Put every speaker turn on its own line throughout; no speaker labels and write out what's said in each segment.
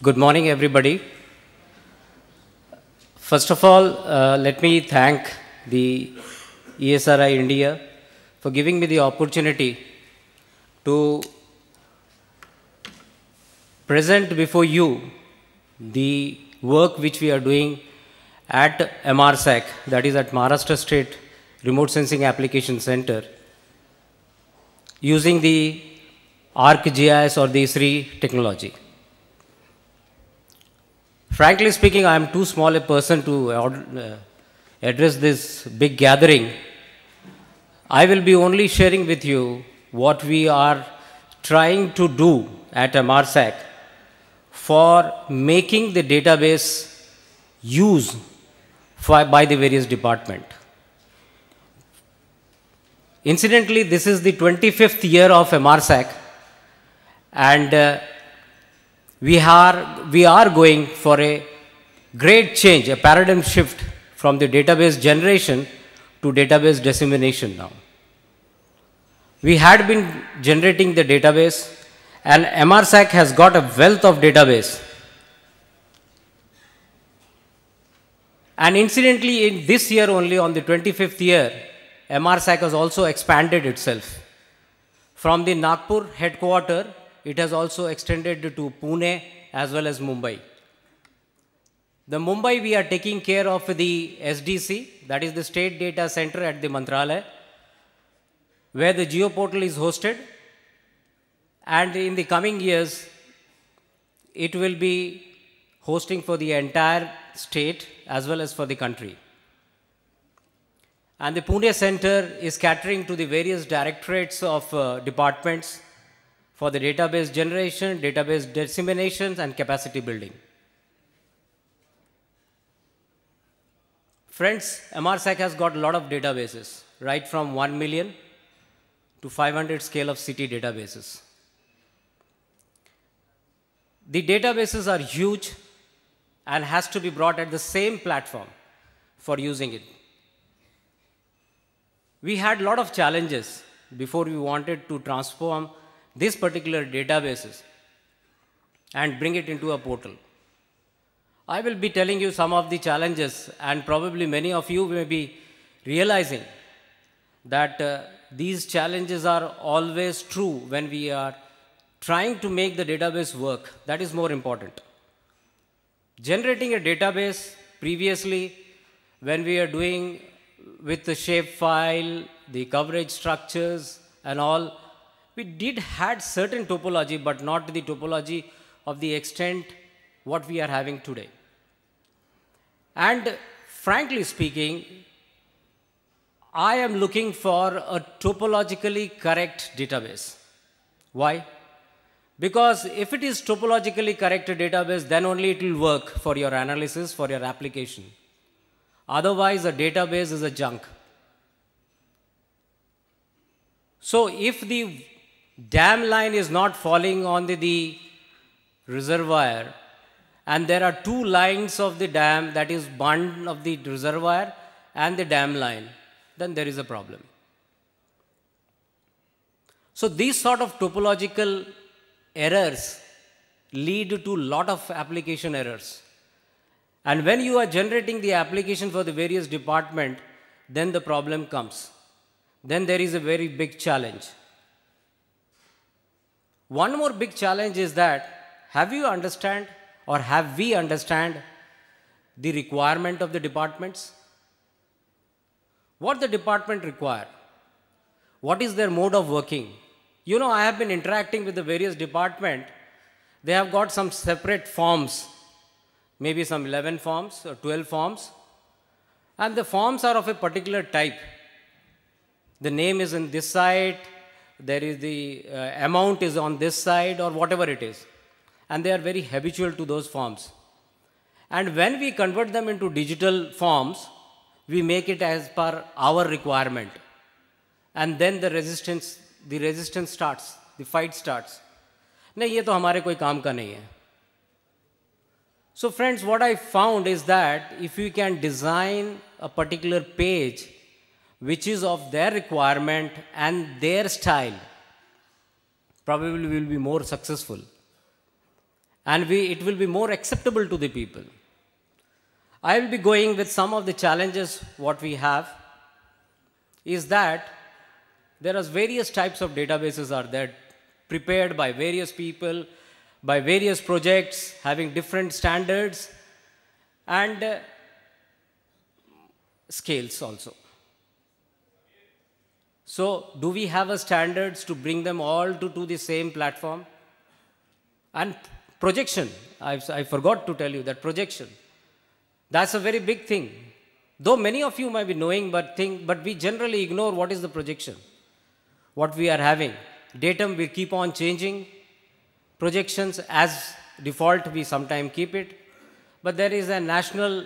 Good morning, everybody. First of all, let me thank the ESRI India for giving me the opportunity to present before you the work which we are doing at MRSAC, that is at Maharashtra State Remote Sensing Application Center, using the ArcGIS or the ISRI technology. Frankly speaking, I am too small a person to address this big gathering. I will be only sharing with you what we are trying to do at MRSAC for making the database used by the various departments. Incidentally, this is the 25th year of MRSAC, and we are going for a great change, a paradigm shift from the database generation to database dissemination now. We had been generating the database, and MRSAC has got a wealth of database. And incidentally, in this year only, on the 25th year, MRSAC has also expanded itself. From the Nagpur headquarters, it has also extended to Pune as well as Mumbai. The Mumbai, we are taking care of the SDC, that is the State Data Center at the Mantralaya, where the geoportal is hosted. And in the coming years, it will be hosting for the entire state as well as for the country. And the Pune Center is catering to the various directorates of departments for the database generation, database dissemination, and capacity building. Friends, MRSAC has got a lot of databases, right from 1 million to 500 scale of city databases. The databases are huge and has to be brought at the same platform for using it. We had a lot of challenges before we wanted to transform this particular databases and bring it into a portal. I will be telling you some of the challenges, and probably many of you may be realizing that these challenges are always true when we are trying to make the database work. That is more important. Generating a database previously, when we are doing with the shapefile, the coverage structures and all, we did had certain topology, but not the topology of the extent what we are having today. And frankly speaking, I am looking for a topologically correct database. Why? Because if it is topologically correct database, then only it will work for your analysis, for your application. Otherwise, a database is a junk. So if the dam line is not falling on the reservoir, and there are two lines of the dam, that is one of the reservoir and the dam line, then there is a problem. So these sort of topological errors lead to a lot of application errors. And when you are generating the application for the various departments, then the problem comes. Then there is a very big challenge. One more big challenge is that, have we understand the requirement of the departments? What the department require? What is their mode of working? You know, I have been interacting with the various departments. They have got some separate forms, maybe some 11 forms or 12 forms. And the forms are of a particular type. The name is in this side, there is the amount is on this side, or whatever it is. And they are very habitual to those forms. And when we convert them into digital forms, we make it as per our requirement. And then the resistance starts, the fight starts. नहीं, ये तो हमारे कोई काम का नहीं है. So friends, what I found is that if you can design a particular page which is of their requirement and their style, probably will be more successful. and it will be more acceptable to the people. I will be going with some of the challenges what we have is that there are various types of databases are there prepared by various people, by various projects having different standards and scales also. So do we have a standards to bring them all to the same platform? And projection, I forgot to tell you that projection. That's a very big thing. Though many of you might be knowing, but we generally ignore what is the projection, what we are having. Datum, we keep on changing. Projections, as default, we sometimes keep it. But there is a national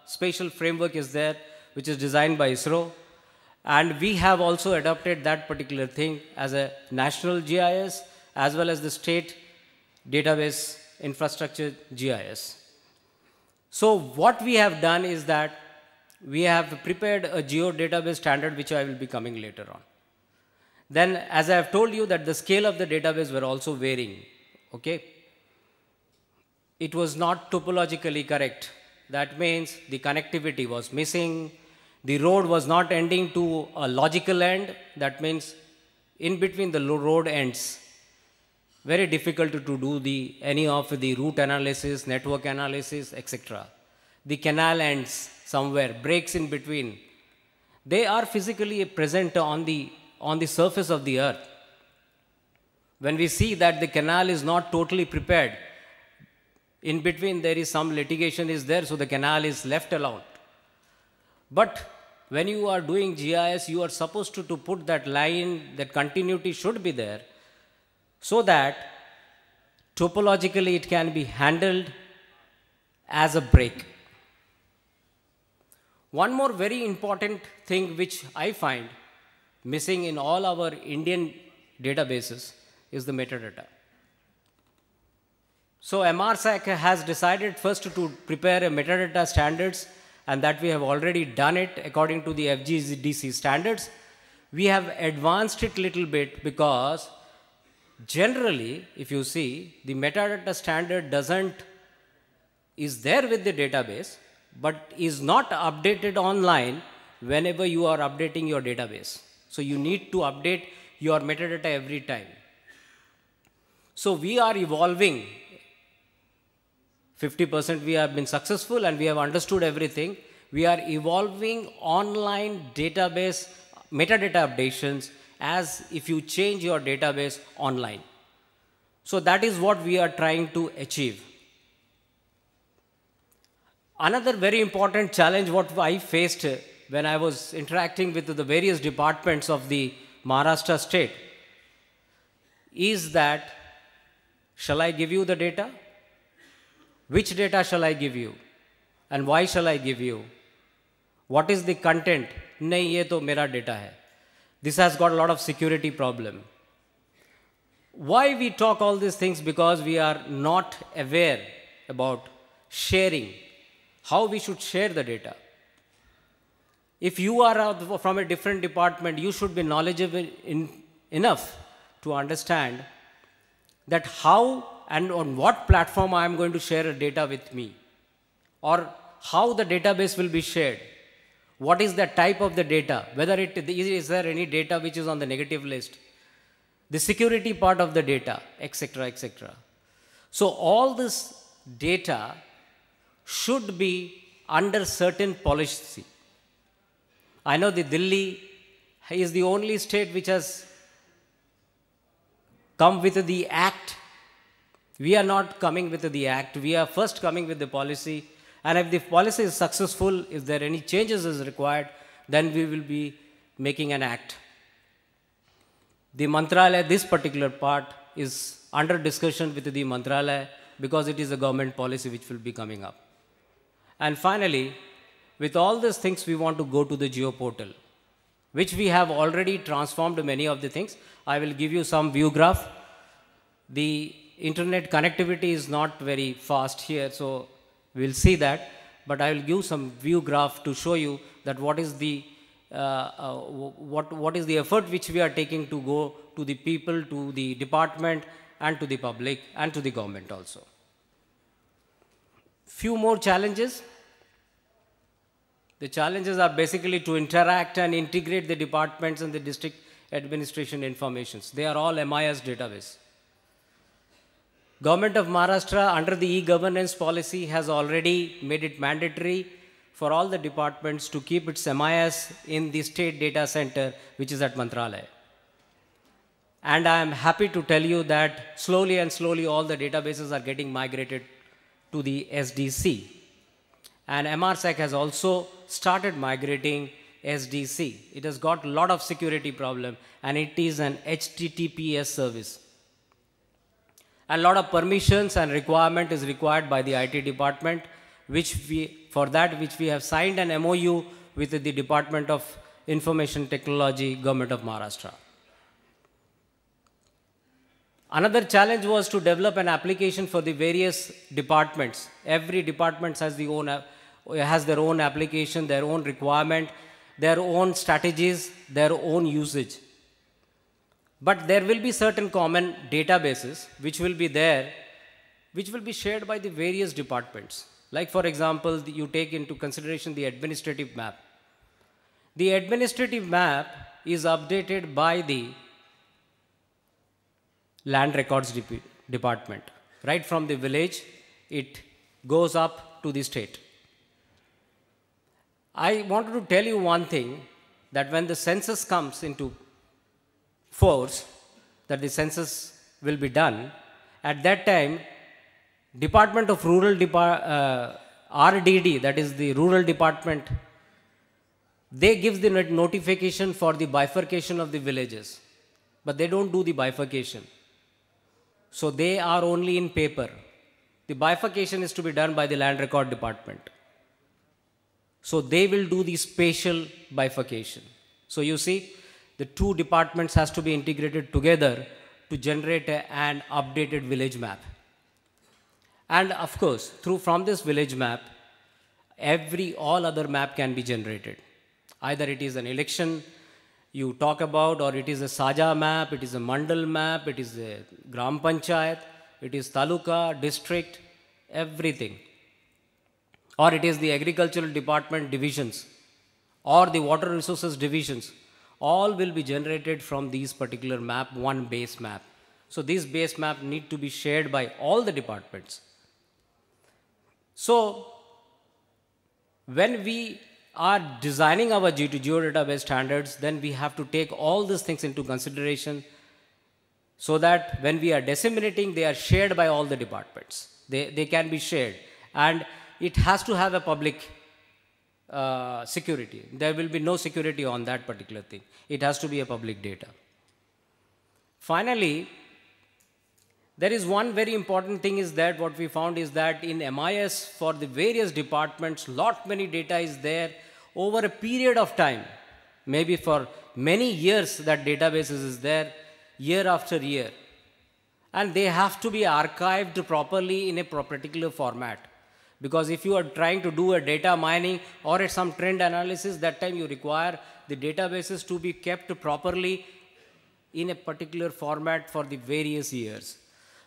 spatial framework is there, which is designed by ISRO. And we have also adopted that particular thing as a national GIS, as well as the state database infrastructure GIS. So what we have done is that we have prepared a geodatabase standard, which I will be coming later on. Then, as I have told you, that the scale of the database were also varying. Okay? It was not topologically correct. That means the connectivity was missing. The road was not ending to a logical end. That means in between the road ends. Very difficult to do any of the route analysis, network analysis, etc. The canal ends somewhere, breaks in between. They are physically present on the surface of the earth. When we see that the canal is not totally prepared, in between there is some litigation is there, so the canal is left alone. But when you are doing GIS, you are supposed to put that line, that continuity should be there, so that topologically it can be handled as a break. One more very important thing which I find missing in all our Indian databases is the metadata. So MRSAC has decided first to prepare a metadata standards, and that we have already done it according to the FGDC standards. We have advanced it little bit because generally, if you see, the metadata standard is there with the database, but is not updated online whenever you are updating your database. So you need to update your metadata every time. So we are evolving. 50% we have been successful and we have understood everything. We are evolving online database metadata updations as if you change your database online. So that is what we are trying to achieve. Another very important challenge what I faced when I was interacting with the various departments of the Maharashtra state is that, shall I give you the data? Which data shall I give you? And why shall I give you? What is the content? Nahi, ye to mera data hai. This has got a lot of security problem. Why we talk all these things? Because we are not aware about sharing, how we should share the data. If you are from a different department, you should be knowledgeable enough to understand that how and on what platform I am going to share a data with me, or how the database will be shared. What is the type of the data? Whether is there any data which is on the negative list? The security part of the data, etc., etc. So all this data should be under certain policy. I know the Delhi is the only state which has come with the act. We are not coming with the act. We are first coming with the policy. And if the policy is successful, if there are any changes is required, then we will be making an act. The Mantralaya, this particular part is under discussion with the Mantralaya because it is a government policy which will be coming up. And finally, with all these things, we want to go to the Geo portal, which we have already transformed many of the things. I will give you some view graph. The internet connectivity is not very fast here, so we'll see that. But I will give some view graph to show you that what is the effort which we are taking to go to the people, to the department, and to the public and to the government also. Few more challenges. The challenges are basically to interact and integrate the departments and the district administration informations. They are all MIS database. Government of Maharashtra under the e-governance policy has already made it mandatory for all the departments to keep its MIS in the state data center, which is at Mantralaya. And I am happy to tell you that slowly and slowly all the databases are getting migrated to the SDC. And MRSEC has also started migrating SDC. It has got a lot of security problem, and it is an HTTPS service. A lot of permissions and requirement is required by the IT department, which we have signed an MOU with the Department of Information Technology, Government of Maharashtra. Another challenge was to develop an application for the various departments. Every department has their own application, their own requirement, their own strategies, their own usage. But there will be certain common databases which will be there, which will be shared by the various departments. Like for example, you take into consideration the administrative map. The administrative map is updated by the land records department. Right from the village, it goes up to the state. I wanted to tell you one thing, that when the census comes into force, that the census will be done, at that time, Department of Rural RDD, that is the rural department, they give the notification for the bifurcation of the villages, but they don't do the bifurcation. So they are only in paper. The bifurcation is to be done by the land record department. So they will do the spatial bifurcation. So you see, the two departments has to be integrated together to generate an updated village map. And of course, from this village map, all other map can be generated. Either it is an election you talk about, or it is a Saja map, it is a Mandal map, it is a Gram Panchayat, it is Taluka, district, everything. Or it is the agricultural department divisions, or the water resources divisions. All will be generated from these particular map, one base map. So these base map need to be shared by all the departments. So when we are designing our geodatabase standards, then we have to take all these things into consideration, so that when we are disseminating, they are shared by all the departments. They can be shared, and it has to have a public security. There will be no security on that particular thing. It has to be a public data. Finally, there is one very important thing is that what we found is that in MIS for the various departments, many data is there over a period of time. Maybe for many years that databases is there, year after year. And they have to be archived properly in a particular format. Because if you are trying to do a data mining or some trend analysis, that time you require the databases to be kept properly in a particular format for the various years.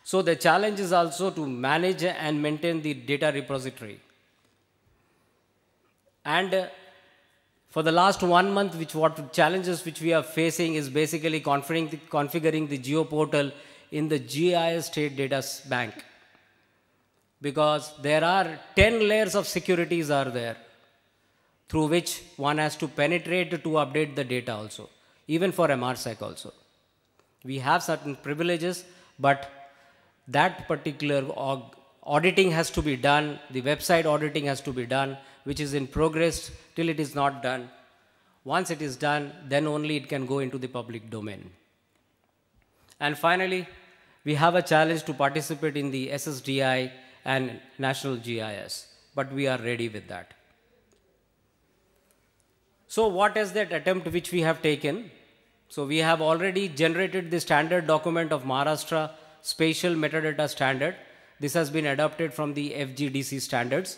So the challenge is also to manage and maintain the data repository. And for the last 1 month, what challenges which we are facing is basically configuring the Geo portal in the GIS State Data Bank. Because there are 10 layers of securities are there, through which one has to penetrate to update the data also, even for MRSEC also. We have certain privileges, but that particular auditing has to be done, the website auditing has to be done, which is in progress till it is not done. Once it is done, then only it can go into the public domain. And finally, we have a challenge to participate in the SSDI and National GIS, but we are ready with that. So what is that attempt which we have taken? So we have already generated the standard document of Maharashtra Spatial Metadata Standard. This has been adopted from the FGDC standards.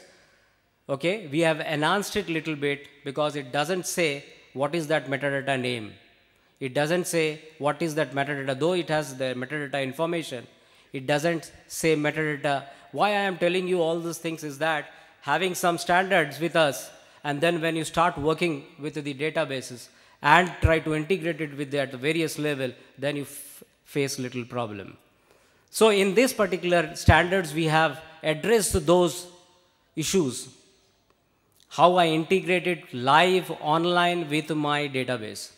Okay, we have enhanced it a little bit because it doesn't say what is that metadata name. It doesn't say what is that metadata, though it has the metadata information. It doesn't say metadata. Why I am telling you all these things is that having some standards with us, and then when you start working with the databases and try to integrate it with at the various level, then you face little problem. So in this particular standards, we have addressed those issues, how I integrate it live online with my database.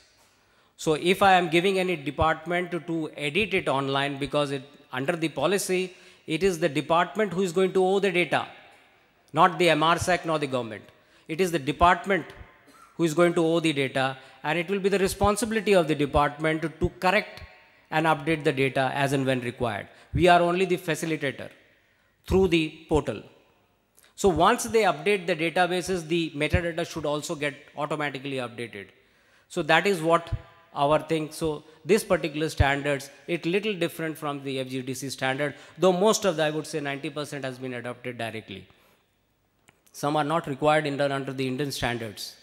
So if I am giving any department to edit it online, because under the policy, it is the department who is going to owe the data, not the MRSAC nor the government. It is the department who is going to owe the data, and it will be the responsibility of the department to correct and update the data as and when required. We are only the facilitator through the portal. So once they update the databases, the metadata should also get automatically updated. So that is what our thing. So this particular standards, it's little different from the FGDC standard, though most of the, I would say 90% has been adopted directly. Some are not required under the Indian standards.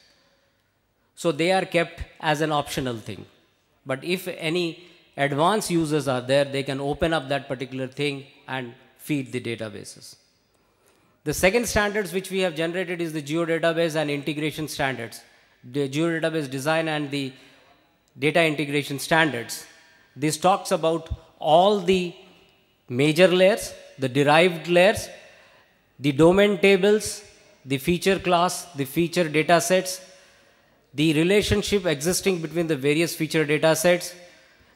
So they are kept as an optional thing. But if any advanced users are there, they can open up that particular thing and feed the databases. The second standards which we have generated is the geodatabase and integration standards. The geodatabase design and the data integration standards. This talks about all the major layers, the derived layers, the domain tables, the feature class, the feature data sets, the relationship existing between the various feature data sets,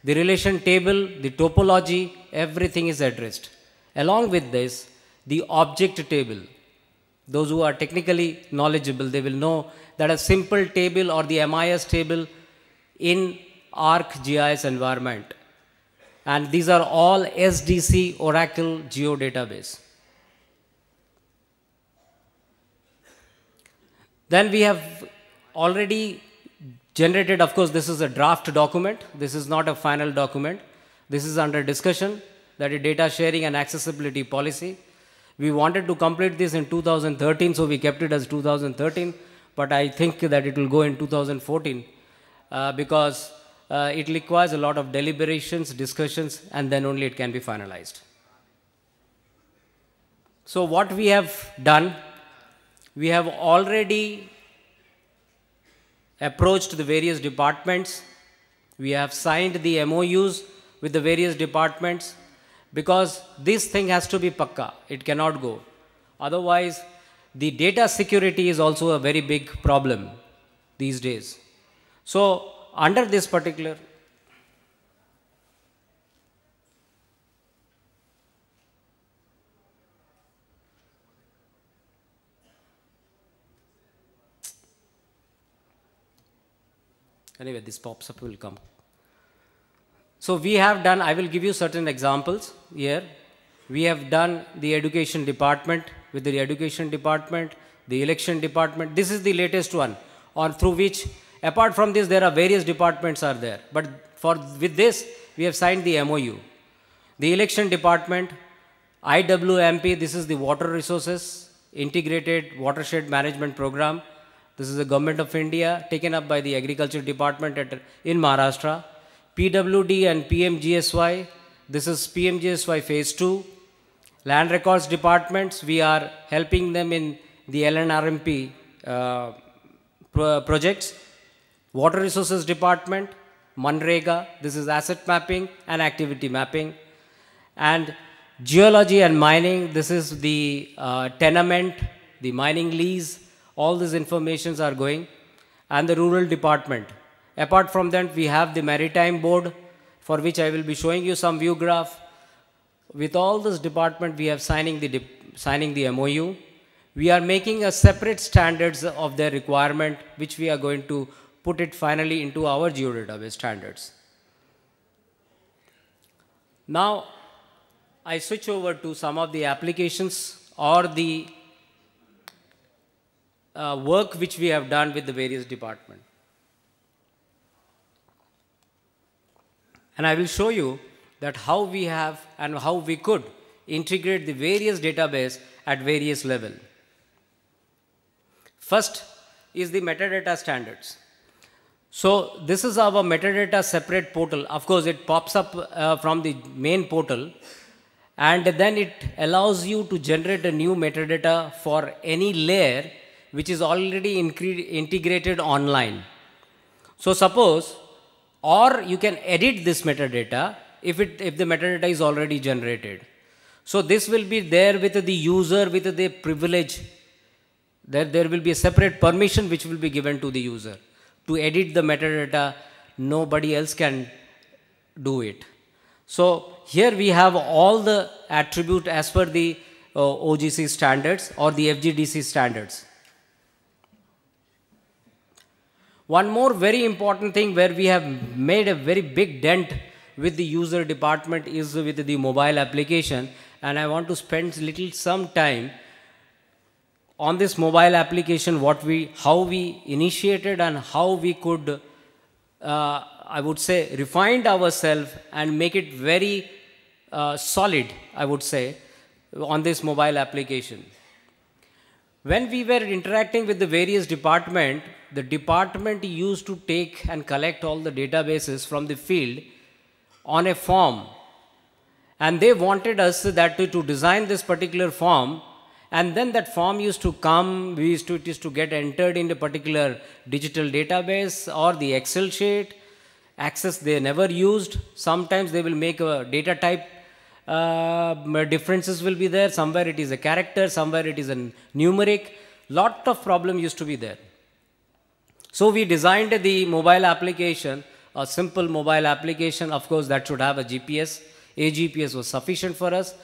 the relation table, the topology, everything is addressed. Along with this, the object table. Those who are technically knowledgeable, they will know that a simple table or the MIS table in ArcGIS environment. And these are all SDC Oracle geodatabase. Then we have already generated, of course, this is a draft document. This is not a final document. This is under discussion, that is data sharing and accessibility policy. We wanted to complete this in 2013, so we kept it as 2013, but I think that it will go in 2014 because it requires a lot of deliberations, discussions, and then only it can be finalized. So what we have done, we have already approached the various departments. We have signed the MOUs with the various departments, because this thing has to be pakka. It cannot go. Otherwise, the data security is also a very big problem these days. So under this particular, anyway, this pops up will come. So we have done, I will give you certain examples here. We have done the education department with the education department, the election department. This is the latest one, or through which, apart from this, there are various departments are there. But with this, we have signed the MOU. The election department, IWMP, this is the water resources, integrated watershed management program. This is the government of India, taken up by the agriculture department in Maharashtra. PWD and PMGSY, this is PMGSY phase 2. Land records departments, we are helping them in the LNRMP projects. Water resources department, Manrega, this is asset mapping and activity mapping. And geology and mining, this is the tenement, the mining lease, all these informations are going. And the rural department. Apart from that, we have the maritime board, for which I will be showing you some view graph. With all this department, we have signing the MOU. We are making a separate standards of their requirement, which we are going to put it finally into our geodatabase standards. Now, I switch over to some of the applications or the work which we have done with the various departments. And I will show you that how we have and how we could integrate the various database at various level. First is the metadata standards. So this is our metadata separate portal. Of course, it pops up from the main portal, and then it allows you to generate a new metadata for any layer which is already integrated online. So suppose, or you can edit this metadata if the metadata is already generated. So this will be there with the user with the privilege. There will be a separate permission which will be given to the user to edit the metadata. Nobody else can do it. So here we have all the attribute as per the OGC standards or the FGDC standards. One more very important thing where we have made a very big dent with the user department is with the mobile application, and I want to spend some time on this mobile application, how we initiated and how we could, I would say, refined ourselves and make it very solid, I would say, on this mobile application. When we were interacting with the various departments, the department used to take and collect all the databases from the field on a form. And they wanted us that to design this particular form, and then that form used to come, it used to get entered in a particular digital database or the Excel sheet. Access they never used. Sometimes they will make a data type differences will be there. Somewhere it is a character, somewhere it is a numeric. Lot of problem used to be there. So we designed the mobile application, a simple mobile application, of course, that should have a GPS. A GPS was sufficient for us.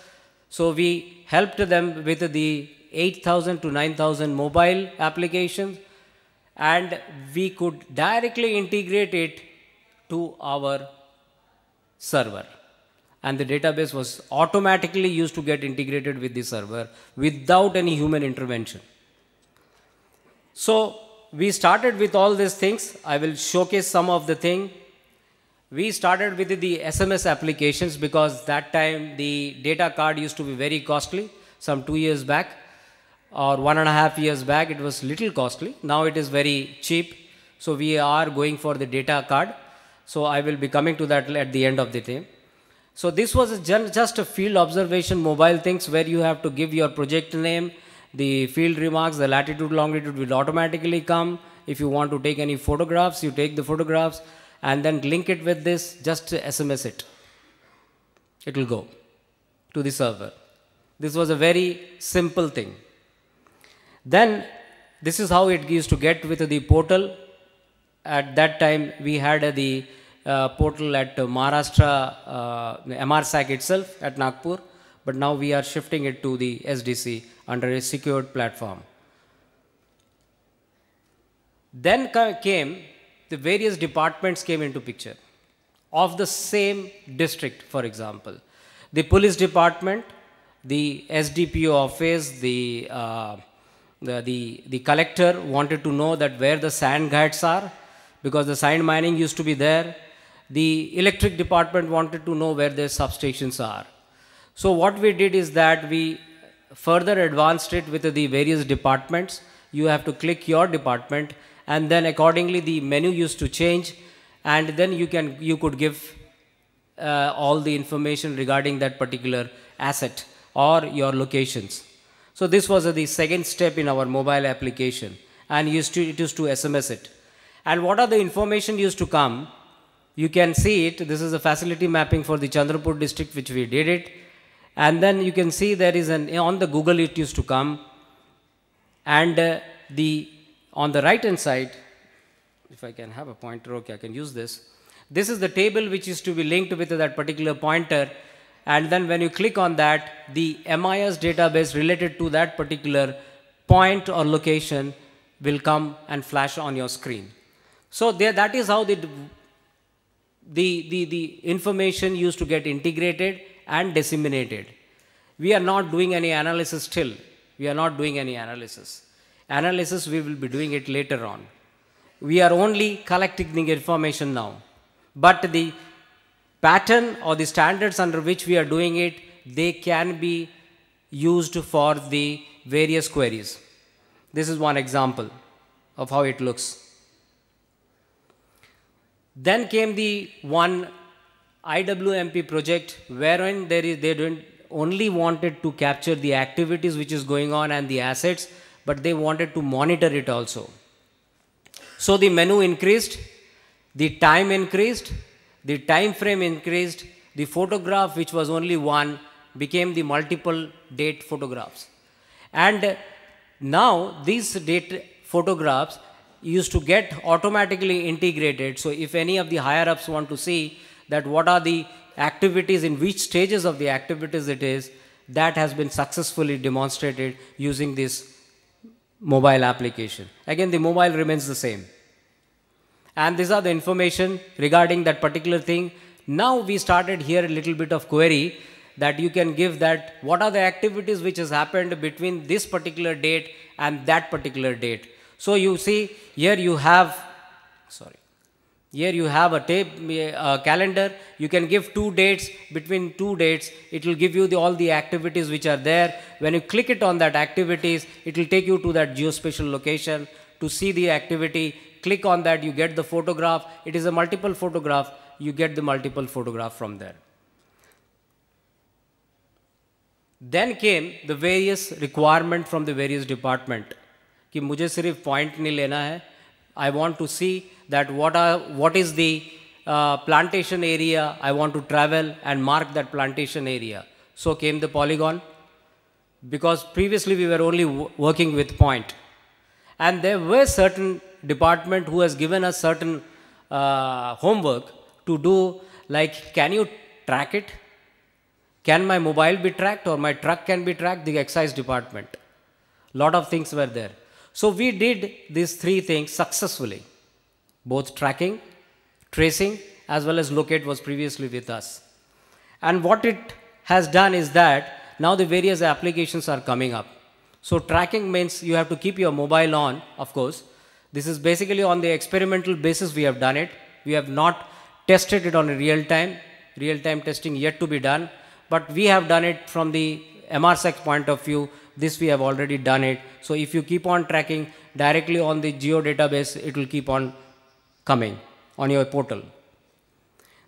So we helped them with the 8,000 to 9,000 mobile applications, and we could directly integrate it to our server. And the database was automatically used to get integrated with the server without any human intervention. So we started with all these things. I will showcase some of the things. We started with the SMS applications because that time the data card used to be very costly. Some 2 years back or 1.5 years back, it was little costly. Now it is very cheap. So we are going for the data card. So I will be coming to that at the end of the day. So this was just a field observation mobile things where you have to give your project name, the field remarks, the latitude, longitude will automatically come. If you want to take any photographs, you take the photographs and then link it with this, just SMS it. It will go to the server. This was a very simple thing. Then this is how it used to get with the portal. At that time, we had the portal at Maharashtra, MRSAC itself at Nagpur, but now we are shifting it to the SDC under a secured platform. Then came the various departments came into picture of the same district, for example. The police department, the SDPO office, the collector wanted to know that where the sand ghats are, because the sand mining used to be there. The electric department wanted to know where their substations are. So what we did is that we further advanced it with the various departments. You have to click your department, and then accordingly the menu used to change, and then you could give all the information regarding that particular asset or your locations. So this was the second step in our mobile application, and it used to SMS it. And what are the information used to come? You can see it. This is a facility mapping for the Chandrapur district, which we did it. And then you can see there is on the Google it used to come. And on the right hand side, if I can have a pointer, okay, I can use this. This is the table which is to be linked with that particular pointer. And then when you click on that, the MIS database related to that particular point or location will come and flash on your screen. So that is how the information used to get integrated and disseminated. We are not doing any analysis still. We are not doing any analysis. Analysis we will be doing it later on. We are only collecting the information now. But the pattern or the standards under which we are doing it, they can be used for the various queries. This is one example of how it looks. Then came the one IWMP project wherein they don't only wanted to capture the activities which is going on and the assets, but they wanted to monitor it also. So the menu increased, the time increased, the time frame increased, the photograph which was only one became the multiple date photographs. And now these date photographs used to get automatically integrated. So if any of the higher ups want to see that what are the activities, in which stages of the activities it is, that has been successfully demonstrated using this mobile application. Again, the mobile remains the same. And these are the information regarding that particular thing. Now we started here a little bit of query that you can give that what are the activities which has happened between this particular date and that particular date. So you see here you have, here you have a calendar. You can give 2 dates. Between 2 dates, it will give you all the activities which are there. When you click it on that activities, it will take you to that geospatial location to see the activity. Click on that, you get the photograph. It is a multiple photograph. You get the multiple photograph from there. Then came the various requirement from the various department. कि मुझे सिर्फ point नहीं लेना है. I want to see that what is the plantation area I want to travel and mark that plantation area. So came the polygon, because previously we were only working with point. And there were certain department who has given us certain homework to do, like can you track it? Can my mobile be tracked or my truck can be tracked? The excise department. Lot of things were there. So we did these 3 things successfully. Both tracking, tracing, as well as locate was previously with us. And what it has done is that now the various applications are coming up. So tracking means you have to keep your mobile on, of course. This is basically on the experimental basis we have done it. We have not tested it on a real time testing yet to be done. But we have done it from the MRSEC point of view. This we have already done it. So if you keep on tracking directly on the geo database, it will keep on coming on your portal.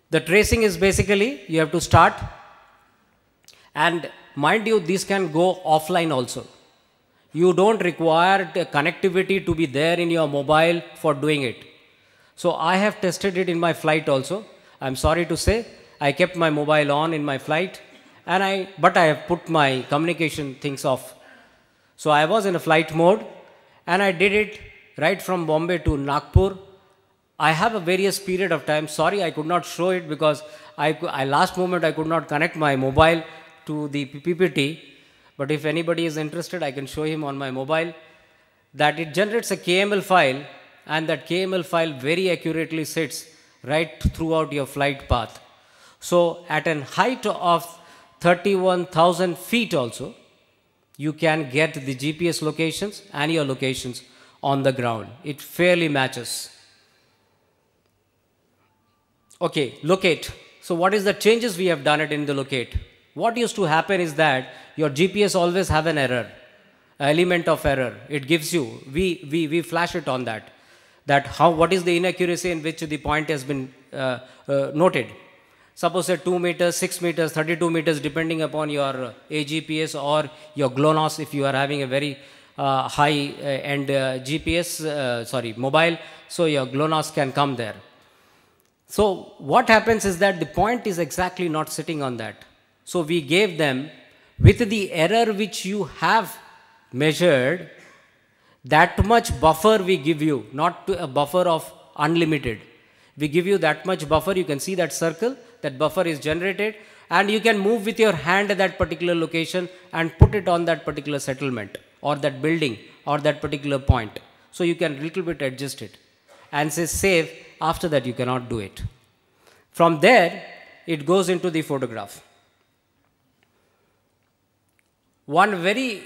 The tracing is basically you have to start, and mind you, this can go offline also. You don't require the connectivity to be there in your mobile for doing it. So I have tested it in my flight also. I'm sorry to say, I kept my mobile on in my flight, but I have put my communication things off. So I was in a flight mode, and I did it right from Bombay to Nagpur. I have a various period of time. Sorry, I could not show it because I last moment I could not connect my mobile to the PPT. But if anybody is interested, I can show him on my mobile that it generates a KML file, and that KML file very accurately sits right throughout your flight path. So at a height of 31,000 feet also, you can get the GPS locations and your locations on the ground. It fairly matches. Okay, locate. So what is the changes we have done it in the locate? What used to happen is that your GPS always have an error, element of error. It gives you, we flash it on that what is the inaccuracy in which the point has been noted. Suppose say 2 meters, 6 meters, 32 meters, depending upon your AGPS or your GLONASS, if you are having a very high end mobile, so your GLONASS can come there. So what happens is that the point is exactly not sitting on that. So we gave them, with the error which you have measured, that much buffer we give you, not a buffer of unlimited. We give you that much buffer. You can see that circle, that buffer is generated, and you can move with your hand at that particular location and put it on that particular settlement or that building or that particular point. So you can little bit adjust it and say save. After that you cannot do it. From there it goes into the photograph. One very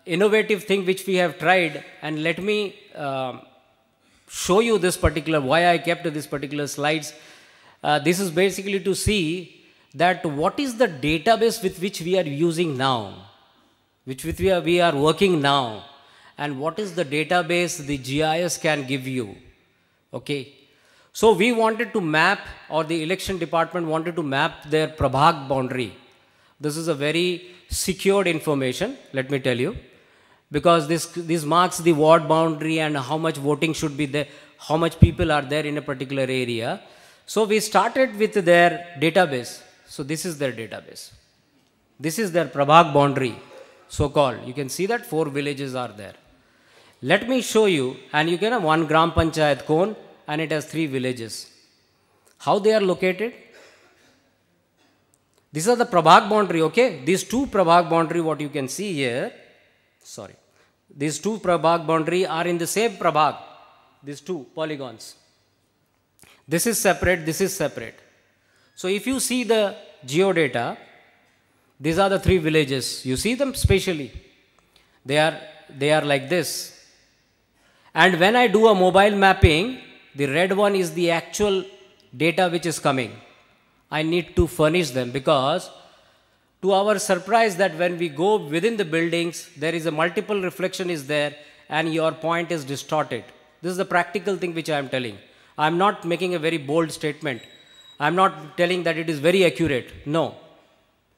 innovative thing which we have tried, and let me show you this particular, why I kept this particular slides. This is basically to see that what is the database with which we are using now, which with we are working now, and what is the database the GIS can give you. Okay. So we wanted to map, or the election department wanted to map their Prabhag boundary, This is a very secured information, let me tell you, because this marks the ward boundary and how much voting should be there, how much people are there in a particular area. So we started with their database. So this is their database. This is their Prabhag boundary, so-called. You can see that 4 villages are there. Let me show you, and you can have 1 Gram Panchayat cone, and it has 3 villages. How they are located? These are the Prabhag boundary, okay? These 2 Prabhag boundary, what you can see here, sorry. These 2 Prabhag boundary are in the same Prabhag, these 2 polygons. This is separate, this is separate. So if you see the geodata, these are the 3 villages. You see them spatially. They are like this. And when I do a mobile mapping, the red one is the actual data which is coming. I need to furnish them, because to our surprise that when we go within the buildings, there is a multiple reflection is there and your point is distorted. This is the practical thing which I am telling. I am not making a very bold statement. I am not telling that it is very accurate. No.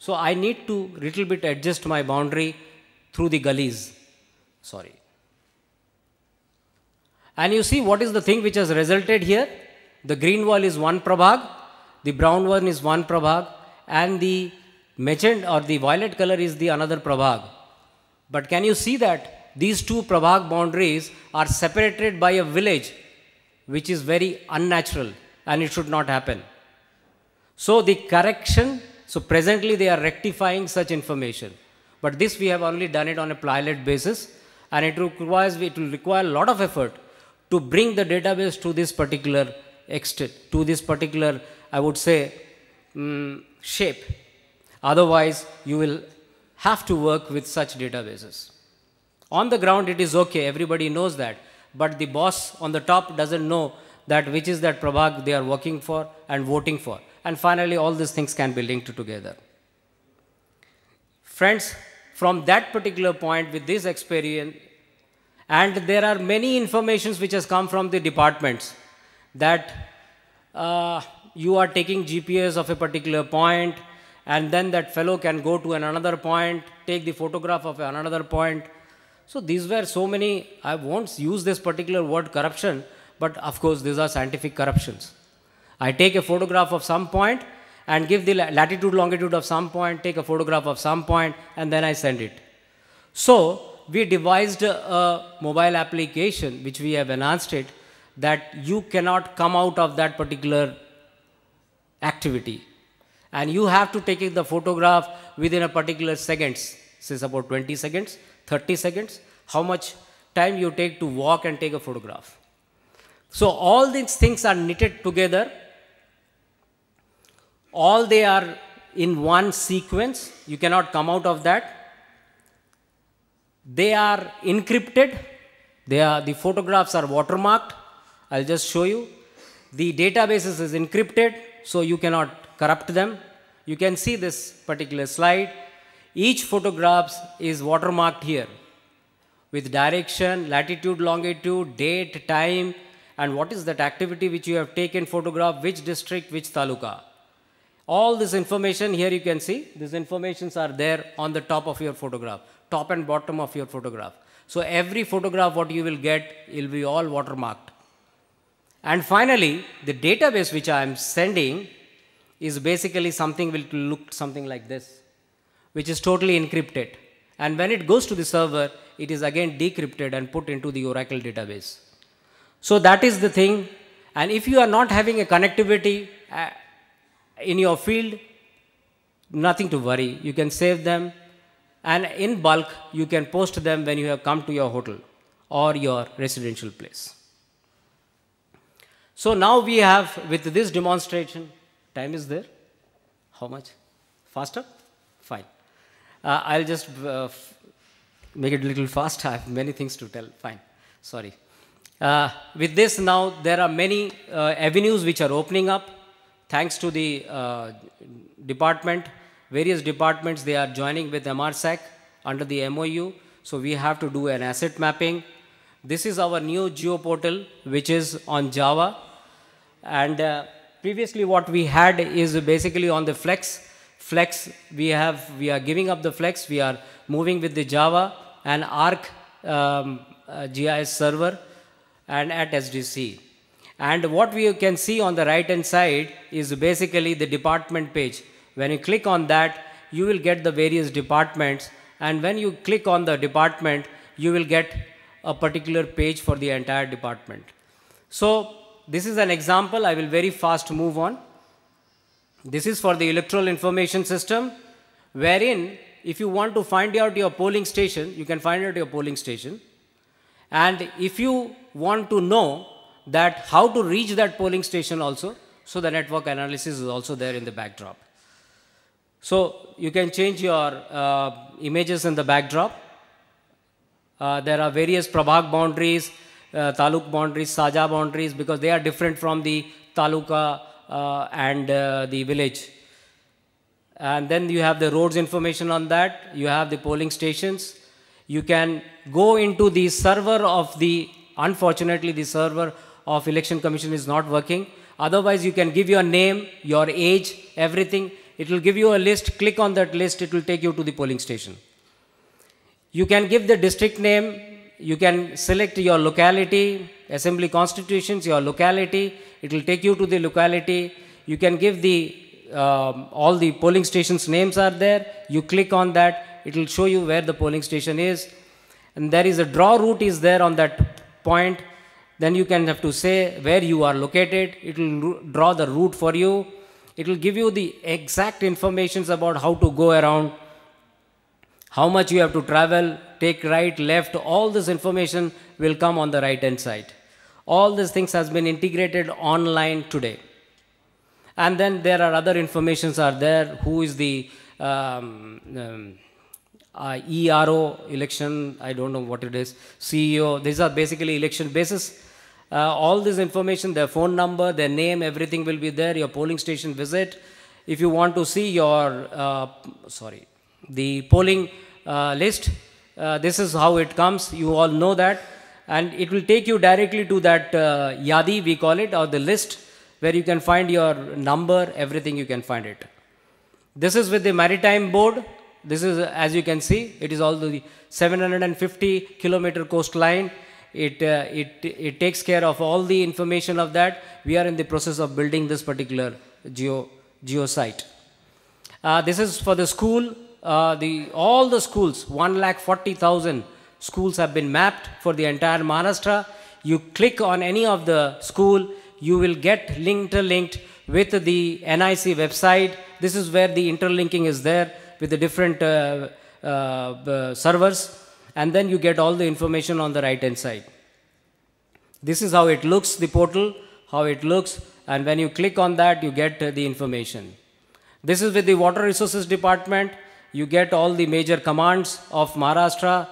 So I need to little bit adjust my boundary through the gullies. Sorry. And you see what is the thing which has resulted here? The green wall is 1 Prabhag, the brown one is 1 Prabhag, and the magenta or the violet color is the another Prabhag. But can you see that these 2 Prabhag boundaries are separated by a village, which is very unnatural and it should not happen. So the correction, so presently they are rectifying such information. But this we have only done it on a pilot basis, and it will require a lot of effort to bring the database to this particular extent, to this particular, I would say, shape. Otherwise, you will have to work with such databases. On the ground, it is okay, everybody knows that, but the boss on the top doesn't know that which is that Prabhag they are working for and voting for. And finally, all these things can be linked together. Friends, from that particular point with this experience, and there are many informations which has come from the departments, that you are taking GPS of a particular point, and then that fellow can go to another point, take the photograph of another point. So these were so many, I won't use this particular word corruption, but of course these are scientific corruptions. I take a photograph of some point and give the latitude, longitude of some point, take a photograph of some point, and then I send it. So we devised a mobile application which we have enhanced it, that you cannot come out of that particular activity. And you have to take the photograph within a particular seconds, say about 20 seconds, 30 seconds, how much time you take to walk and take a photograph. So all these things are knitted together. All they are in one sequence. You cannot come out of that. They are encrypted. The photographs are watermarked. I'll just show you. The database is encrypted, so you cannot corrupt them. You can see this particular slide. Each photograph is watermarked here with direction, latitude, longitude, date, time, and what is that activity which you have taken photograph, which district, which taluka. All this information here you can see, these informations are there on the top of your photograph, top and bottom of your photograph. So every photograph what you will get will be all watermarked. And finally, the database which I am sending is basically something will look something like this, which is totally encrypted. And when it goes to the server, it is again decrypted and put into the Oracle database. So that is the thing. And if you are not having a connectivity in your field, nothing to worry. You can save them, and in bulk, you can post them when you have come to your hotel or your residential place. So now we have, with this demonstration, time is there? How much? Faster? Fine. I'll just make it a little fast. I have many things to tell. Fine. Sorry. With this now, there are many avenues which are opening up. Thanks to the department, various departments, they are joining with MRSAC under the MOU. So we have to do an asset mapping. This is our new geoportal, which is on Java. And previously what we had is basically on the Flex Flex, we are giving up the Flex, we are moving with the Java and Arc GIS server and at SDC. And what we can see on the right hand side is basically the department page. When you click on that, you will get the various departments, and when you click on the department, you will get a particular page for the entire department. So this is an example. I will very fast move on. This is for the electoral information system, wherein if you want to find out your polling station, you can find out your polling station. And if you want to know that how to reach that polling station also, so the network analysis is also there in the backdrop. So you can change your images in the backdrop. There are various Prabhag boundaries, Taluk boundaries, Saja boundaries, because they are different from the Taluka and the village. And then you have the roads information on that. You have the polling stations. You can go into the server of the, unfortunately the server of Election Commission is not working. Otherwise you can give your name, your age, everything. It will give you a list. Click on that list. It will take you to the polling station. You can give the district name. You can select your locality, assembly constitutions, your locality. It will take you to the locality. You can give the all the polling stations names are there. You click on that. It will show you where the polling station is. And there is a draw route is there on that point. Then you can have to say where you are located. It will draw the route for you. It will give you the exact information about how to go around, how much you have to travel, take right, left. All this information will come on the right hand side. All these things has been integrated online today. And then there are other informations are there. Who is the ERO, election, I don't know what it is, CEO. These are basically election basis. All this information, their phone number, their name, everything will be there, your polling station visit. If you want to see your, the polling list, this is how it comes. You all know that. And it will take you directly to that Yadi, we call it, or the list, where you can find your number, everything you can find it. This is with the Maritime Board. This is, as you can see, it is all the 750-kilometer coastline. It takes care of all the information of that. We are in the process of building this particular geo site. This is for the school. All the schools, 140,000 schools have been mapped for the entire Maharashtra. You click on any of the school, you will get interlinked with the NIC website. This is where the interlinking is there with the different servers. And then you get all the information on the right hand side. This is how it looks, the portal, how it looks. And when you click on that, you get the information. This is with the Water Resources Department. You get all the major commands of Maharashtra.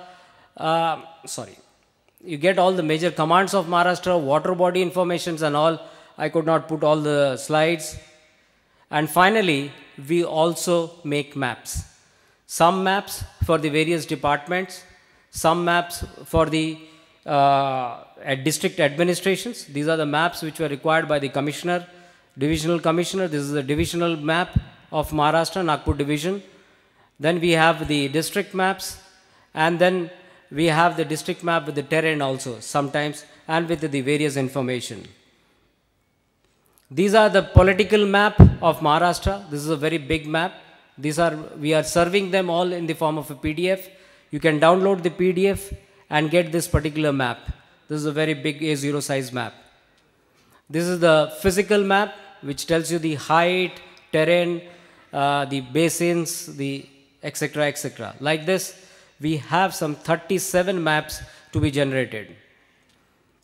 You get all the major commands of Maharashtra, water body informations and all. I could not put all the slides. And finally, we also make maps. Some maps for the various departments, some maps for the district administrations. These are the maps which were required by the commissioner, divisional commissioner. This is the divisional map of Maharashtra, Nagpur division. Then we have the district maps, and then we have the district map with the terrain also sometimes, and with the various information. These are the political map of Maharashtra. This is a very big map. We are serving them all in the form of a PDF. You can download the PDF and get this particular map. This is a very big A0 size map. This is the physical map, which tells you the height, terrain, the basins, the etc., etc. Like this, we have some 37 maps to be generated.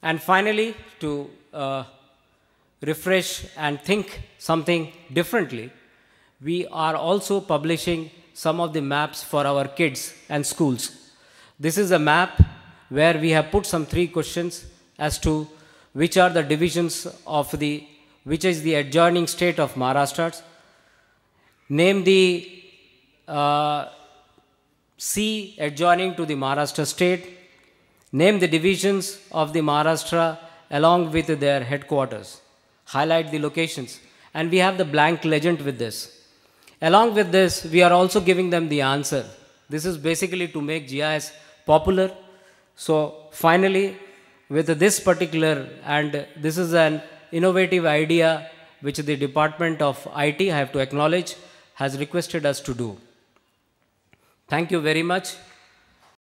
And finally, to refresh and think something differently, we are also publishing some of the maps for our kids and schools. This is a map where we have put some 3 questions as to which are the divisions of which is the adjoining state of Maharashtra. Name the sea adjoining to the Maharashtra state. Name the divisions of the Maharashtra along with their headquarters. Highlight the locations. And we have the blank legend with this. Along with this, we are also giving them the answer. This is basically to make GIS popular. So finally, with this particular, and this is an innovative idea which the Department of IT, I have to acknowledge, has requested us to do. Thank you very much.